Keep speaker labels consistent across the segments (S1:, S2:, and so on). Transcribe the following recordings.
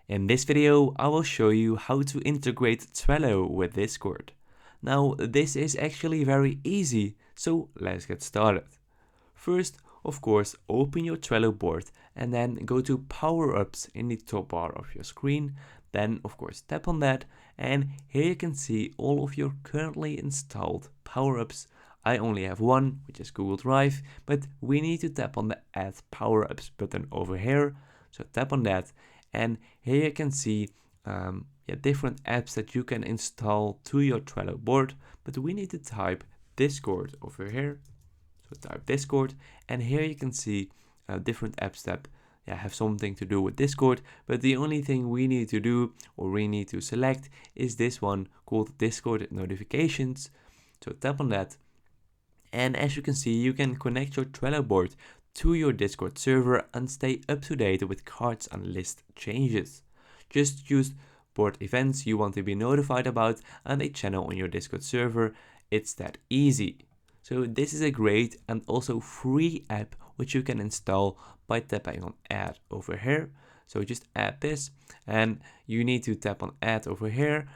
S1: In this video, I will show you how to integrate Trello with Discord. Now, this is actually very easy, so let's get started. First, of course, open your Trello board and then go to Power-Ups in the top bar of your screen. Then, of course, tap on that, and here you can see all of your currently installed Power-Ups. I only have one, which is Google Drive, but we need to tap on the Add Power-Ups button over here. So tap on that, and here you can see different apps that you can install to your Trello board, but we need to type Discord over here. So type Discord, and here you can see different apps that have something to do with Discord, but the only thing we need to do, or we need to select, is this one called Discord Notifications. So tap on that, and as you can see, you can connect your Trello board to your Discord server and stay up to date with cards and list changes. Just choose board events you want to be notified about and a channel on your Discord server. It's that easy. So this is a great and also free app which you can install by tapping on Add over here. So just add this, and you need to tap on Add over here.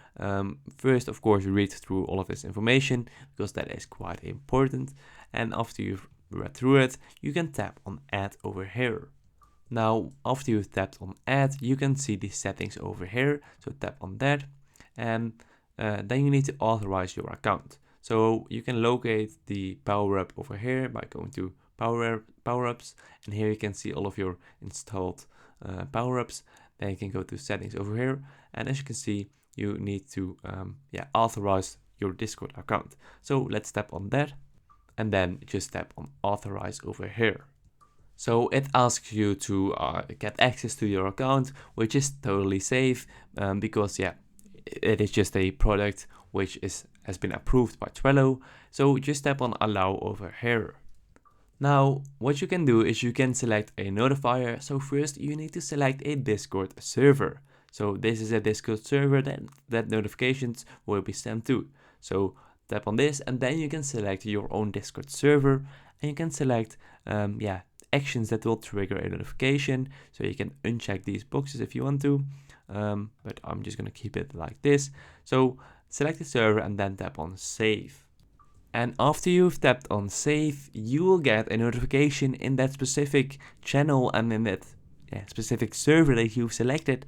S1: First, of course, read through all of this information because that is quite important. And after you've read through it, you can tap on Add over here. Now, after you've tapped on Add, you can see the settings over here. So tap on that, and then you need to authorize your account. So you can locate the power-up over here by going to power-ups, and here you can see all of your installed power-ups. Then you can go to settings over here, and as you can see, you need to authorize your Discord account. So let's tap on that, and then just tap on authorize over here. So it asks you to get access to your account, which is totally safe because it is just a product which has been approved by Trello. So just tap on allow over here. Now, what you can do is you can select a notifier. So first you need to select a Discord server. So this is a Discord server that notifications will be sent to. So tap on this, and then you can select your own Discord server, and you can select actions that will trigger a notification. So you can uncheck these boxes if you want to, but I'm just going to keep it like this. So select the server and then tap on save. And after you've tapped on save, you will get a notification in that specific channel and in that specific server that you've selected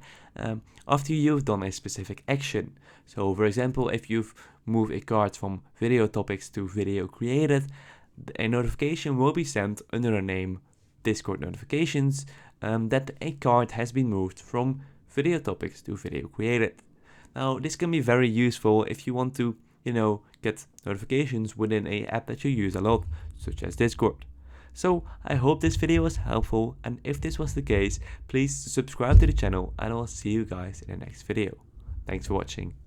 S1: after you've done a specific action. So for example, if you've moved a card from video topics to video created, a notification will be sent under the name Discord notifications that a card has been moved from video topics to video created. Now, this can be very useful if you want to, get notifications within an app that you use a lot, such as Discord. So I hope this video was helpful, and if this was the case, please subscribe to the channel, and I will see you guys in the next video. Thanks for watching.